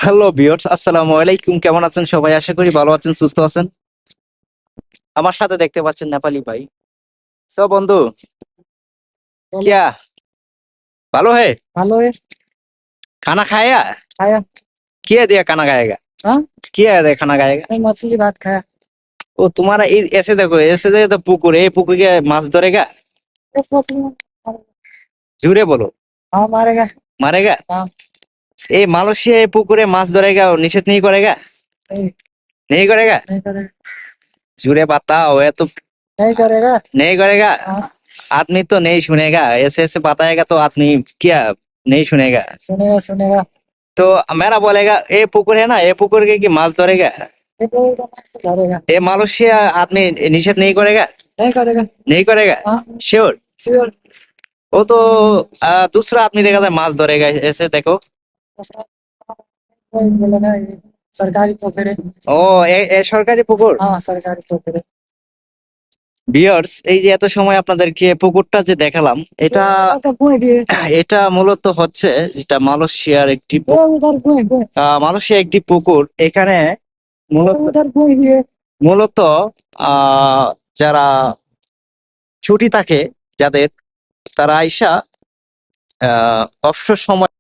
Hello viewers, আসসালামু আলাইকুম। কেমন আছেন সবাই? আশা করি ভালো আছেন, সুস্থ আছেন। আমার সাথে দেখতে পাচ্ছেন নেপালি ভাই। সো বন্ধু, बोलो। क्या ভালো হে? हेलो है। खाना खाया? खाया। क्या दिया खाना खाएगा? हाँ। क्या दिया खाना खाएगा? मैं मछली भात खाया। ও तुम्हारा ऐसे देखो, ऐसे देखो तो पुकुर है, पुकुर के माछ धरेगा? एक मछली मारेगा। জুড়ে বলো। हाँ मारेगा। মারেগা? हाँ। এই মালয়েশিয়া পুকুরে মাছ ধরেगा और निषेध नहीं करेगा? नहीं। नहीं करेगा? नहीं करेगा। জুড়ে बताओ, ये तो नहीं करेगा। नहीं करेगा। हाँ। आदमी तो नहीं सुनेगा, ऐसे ऐसे बताएगा तो आदमी क्या नहीं सुनेगा। सुनेगा सुनेगा। तो मेरा बोलेगा ये पुकुर है ना, ये पुकुर के की माछ धरेगा? ये बोलेगा नहीं करेगा। ये मालয়েশিয়া आदमी निषेध नहीं करेगा? नहीं करेगा। नहीं करेगा? हाँ। श्योर? श्योर। वो तो दूसरा आदमी देखा था माछ धरेगा, ऐसे देखो। वही बोलेगा ये सरकारी पोखर है। ও এ সরকারি পুকুর। हाँ सरकारी पोखर है। ভিউয়ার্স, এই যে এত সময় আপনাদেরকে পুকুরটা যে দেখালাম, এটা तो कुएं भी है। এটা মূলত হচ্ছে যেটা মালয়েশিয়ার একটি वो उधर कुएं कुएं। মালয়েশিয়ার একটি পুকুর। এখানে মূলত उधर कुएं भी है। মূলত যারা ছুটি থাকে যাদের, তারা আইসা অবসর সময়